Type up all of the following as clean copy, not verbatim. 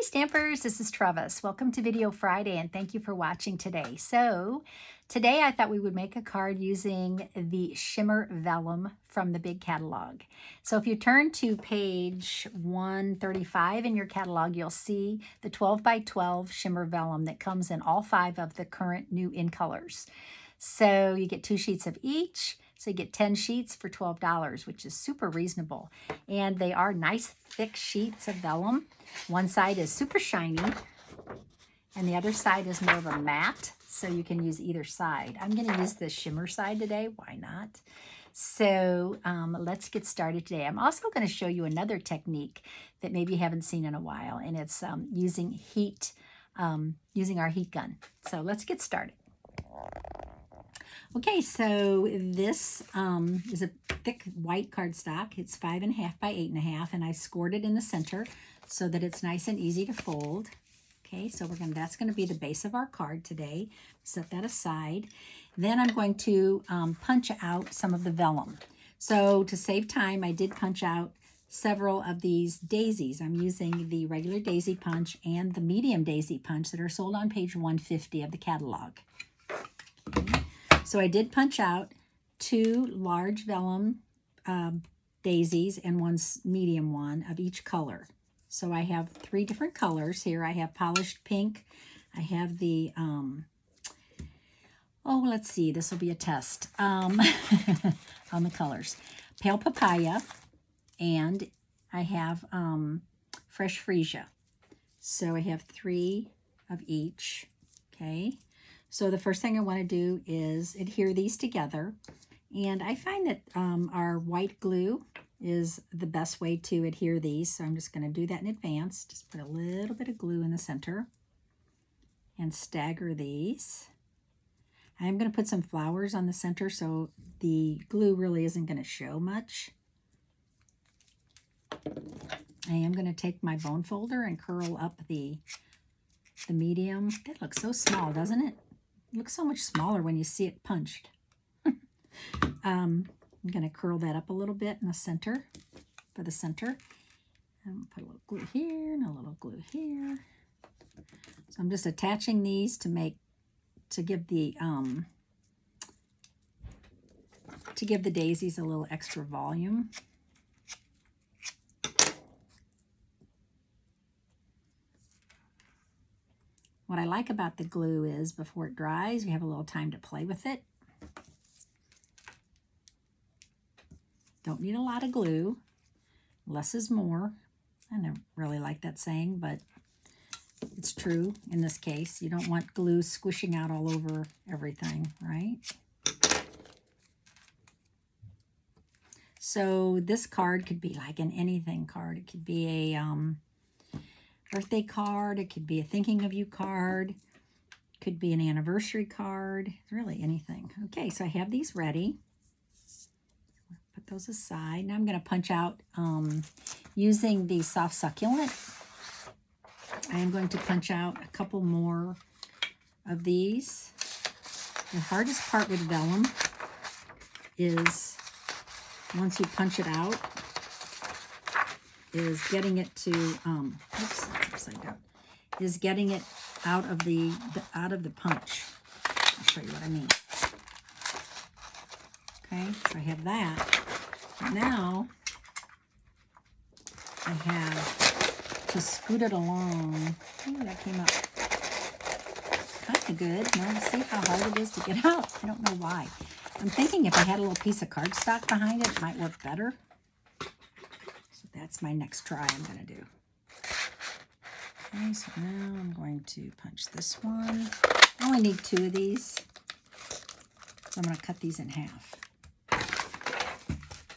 Stampers, this is Trevis. Welcome to Video Friday and thank you for watching today. So today I thought we would make a card using the Shimmer Vellum from the big catalog. So if you turn to page 135 in your catalog, you'll see the 12 by 12 Shimmer Vellum that comes in all 5 of the current new in colors. So you get 2 sheets of each. So you get 10 sheets for $12, which is super reasonable. And they are nice, thick sheets of vellum. One side is super shiny, and the other side is more of a matte, so you can use either side. I'm going to use the shimmer side today. Why not? So let's get started today. I'm also going to show you another technique that maybe you haven't seen in a while, and it's using heat, using our heat gun. So let's get started. Okay, so this is a thick white cardstock. It's 5.5 by 8.5, and I scored it in the center so that it's nice and easy to fold. Okay, so that's going to be the base of our card today. Set that aside. Then I'm going to punch out some of the vellum. So to save time, I did punch out several of these daisies. I'm using the regular daisy punch and the medium daisy punch that are sold on page 150 of the catalog. Okay. So I did punch out 2 large vellum daisies and 1 medium one of each color. So I have 3 different colors here. I have polished pink. I have the, let's see, this will be a test on the colors. Pale papaya, and I have fresh freesia. So I have 3 of each, okay? So the first thing I want to do is adhere these together. And I find that our white glue is the best way to adhere these. So I'm just going to do that in advance. Just put a little bit of glue in the center and stagger these. I'm going to put some flowers on the center so the glue really isn't going to show much. I am going to take my bone folder and curl up the medium. That looks so small, doesn't it? It looks so much smaller when you see it punched. I'm going to curl that up a little bit in the center, for the center. And put a little glue here and a little glue here. So I'm just attaching these to give the daisies a little extra volume. What I like about the glue is before it dries, you have a little time to play with it. Don't need a lot of glue. Less is more. I never really like that saying, but it's true in this case. You don't want glue squishing out all over everything, right? So this card could be like an anything card. It could be a birthday card, it could be a thinking of you card, it could be an anniversary card, really anything. Okay, so I have these ready. Put those aside. Now I'm going to punch out using the soft succulent. I am going to punch out a couple more of these. The hardest part with vellum is once you punch it out, is getting it to oops, that's upside down. Is getting it out of the punch. I'll show you what I mean. Okay, so I have that. Now I have to scoot it along. Ooh, that came up kind of good. Now see how hard it is to get out. I don't know why. I'm thinking if I had a little piece of cardstock behind it, it might work better. That's my next try I'm going to do. Okay, so now I'm going to punch this one. I only need 2 of these. So I'm going to cut these in half.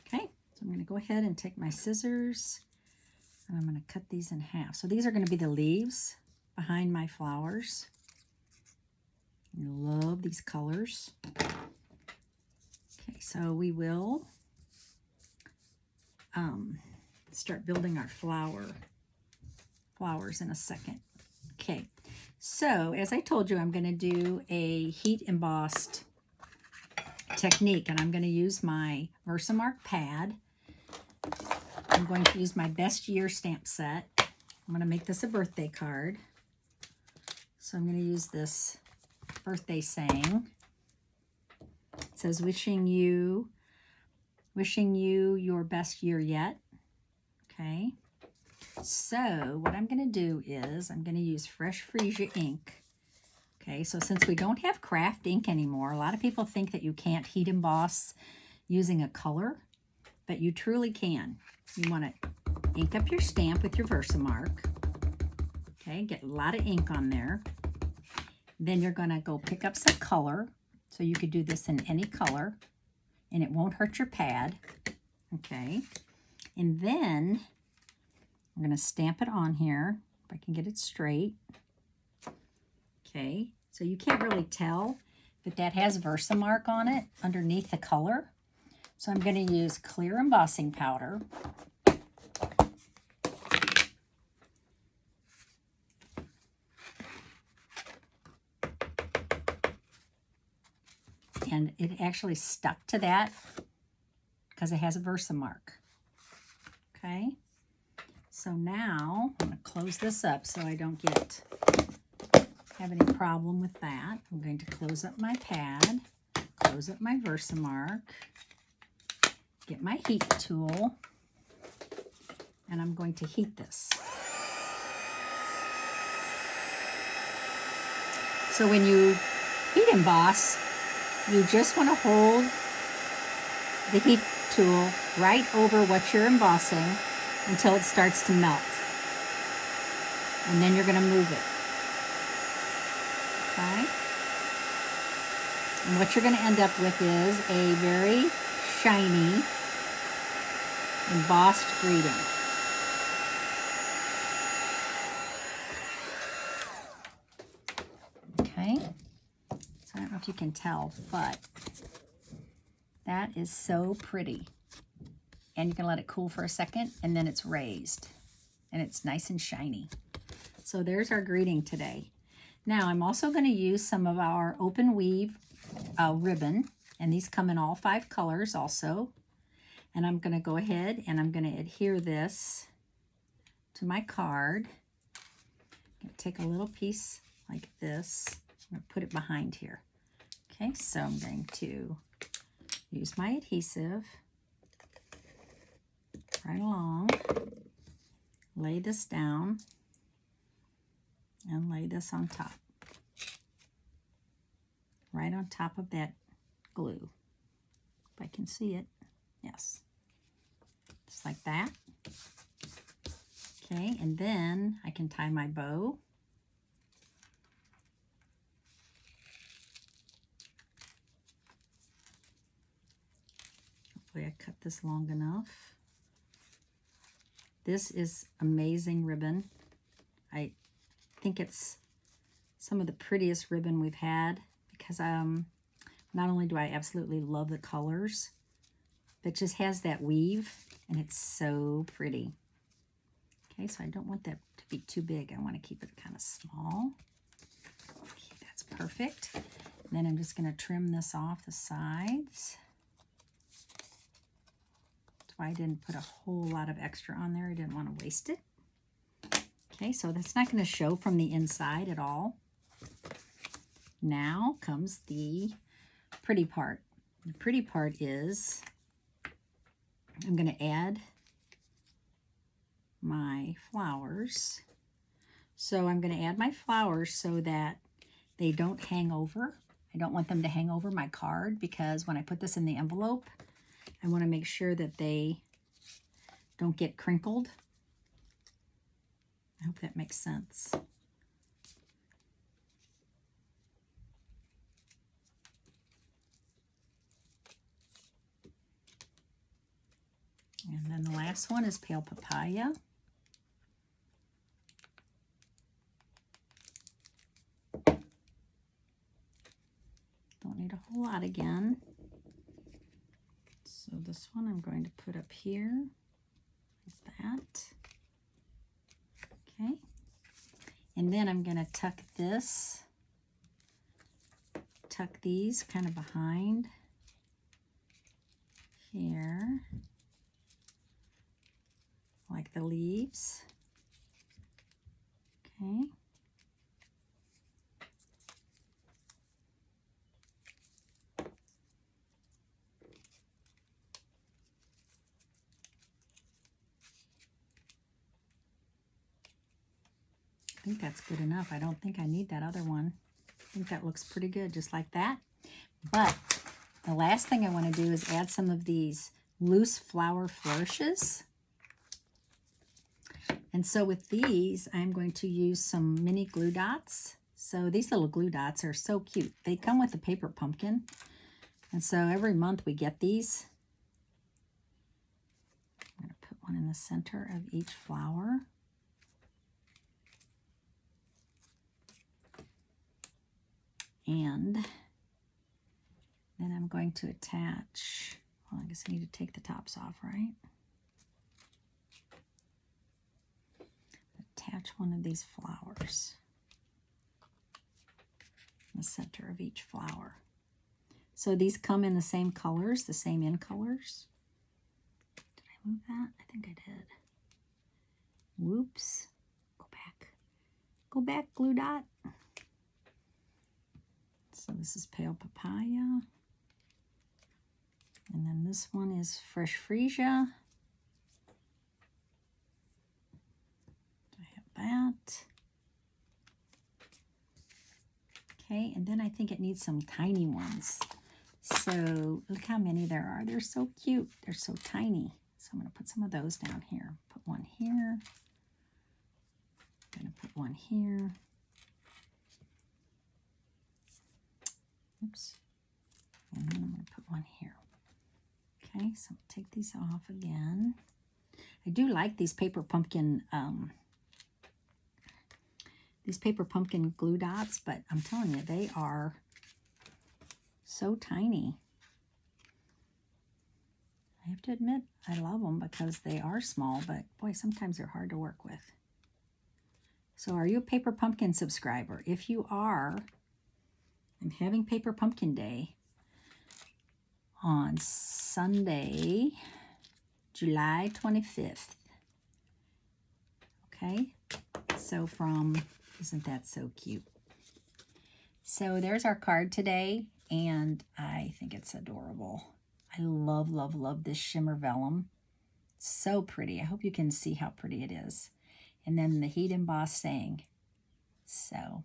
Okay, so I'm going to go ahead and take my scissors and I'm going to cut these in half. So these are going to be the leaves behind my flowers. I love these colors. Okay, so we will start building our flowers in a second. Okay, so as I told you, I'm going to do a heat embossed technique, and I'm going to use my Versamark pad. I'm going to use my Best Year stamp set, I'm going to make this a birthday card. So I'm going to use this birthday saying. It says, wishing you your best year yet. Okay. So what I'm going to do is I'm going to use fresh Freesia ink. Okay, so since we don't have craft ink anymore, a lot of people think that you can't heat emboss using a color, but you truly can. You want to ink up your stamp with your Versamark. Okay, get a lot of ink on there. Then you're going to go pick up some color. So you could do this in any color, and it won't hurt your pad. Okay, and then I'm going to stamp it on here, if I can get it straight. Okay, so you can't really tell that has Versamark on it underneath the color. So I'm going to use clear embossing powder. And it actually stuck to that because it has a Versamark. Okay, so now I'm going to close this up so I don't have any problem with that. I'm going to close up my pad, close up my Versamark, get my heat tool, and I'm going to heat this. So when you heat emboss, you just want to hold the heat tool right over what you're embossing until it starts to melt. And then you're going to move it. Okay? And what you're going to end up with is a very shiny, embossed greeting. Okay? So I don't know if you can tell, but that is so pretty. And you can let it cool for a second, and then it's raised. And it's nice and shiny. So there's our greeting today. Now I'm also going to use some of our open weave ribbon, and these come in all 5 colors also. And I'm going to go ahead and I'm going to adhere this to my card. I'm going to take a little piece like this. I'm going to put it behind here. Okay, so I'm going to use my adhesive right along, lay this down, and lay this on top. Right on top of that glue. If I can see it. Yes. Just like that. Okay, and then I can tie my bow. Hopefully I cut this long enough. This is amazing ribbon. I think it's some of the prettiest ribbon we've had because not only do I absolutely love the colors, but it just has that weave and it's so pretty. Okay, so I don't want that to be too big. I want to keep it kind of small. Okay, that's perfect. And then I'm just going to trim this off the sides. That's why I didn't put a whole lot of extra on there. I didn't want to waste it. Okay, so that's not going to show from the inside at all. Now comes the pretty part. The pretty part is I'm going to add my flowers. So I'm going to add my flowers so that they don't hang over. I don't want them to hang over my card because when I put this in the envelope, I want to make sure that they don't get crinkled. I hope that makes sense. And then the last one is pale papaya. Don't need a whole lot again. So this one I'm going to put up here like that. Okay. And then I'm going to tuck these kind of behind here, like the leaves. Okay. I think that's good enough. I don't think I need that other one. I think that looks pretty good, just like that. But the last thing I want to do is add some of these loose flower flourishes. And so with these, I'm going to use some mini glue dots. So these little glue dots are so cute. They come with a paper pumpkin. And so every month we get these. I'm going to put one in the center of each flower. And then I'm going to attach, well, I guess I need to take the tops off, right? Attach one of these flowers in the center of each flower. So these come in the same colors, the same in colors. Did I move that? I think I did. Whoops. Go back. Go back, glue dot. So this is pale papaya. And then this one is fresh freesia. I have that. Okay, and then I think it needs some tiny ones. So look how many there are. They're so cute. They're so tiny. So I'm going to put some of those down here. Put one here. I'm going to put one here. Oops. And then I'm going to put one here. Okay, so I'll take these off again. I do like these paper pumpkin glue dots, but I'm telling you, they are so tiny. I have to admit, I love them because they are small, but boy, sometimes they're hard to work with. So are you a Paper Pumpkin subscriber? If you are, I'm having Paper Pumpkin Day on Sunday, July 25th. Okay, so isn't that so cute? So there's our card today, and I think it's adorable. I love, love, love this Shimmer Vellum. So pretty. I hope you can see how pretty it is. And then the heat emboss saying. So,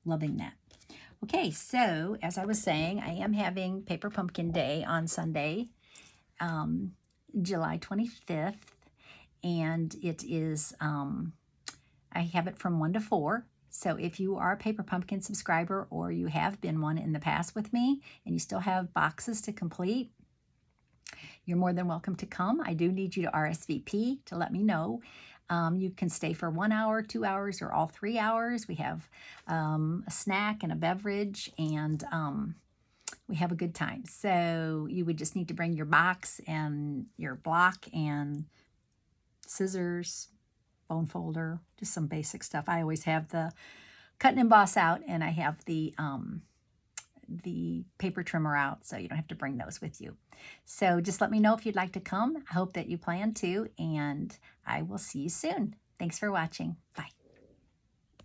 loving that. Okay, so as I was saying, I am having Paper Pumpkin Day on Sunday, July 25th. And it is, I have it from 1 to 4. So if you are a Paper Pumpkin subscriber or you have been one in the past with me and you still have boxes to complete, you're more than welcome to come. I do need you to RSVP to let me know. You can stay for 1 hour, 2 hours, or all 3 hours. We have a snack and a beverage, and we have a good time. So you would just need to bring your box and your block and scissors, bone folder, just some basic stuff. I always have the cut and emboss out, and I have the paper trimmer out, so you don't have to bring those with you. So just let me know if you'd like to come. I hope that you plan to, and I will see you soon. Thanks for watching. Bye.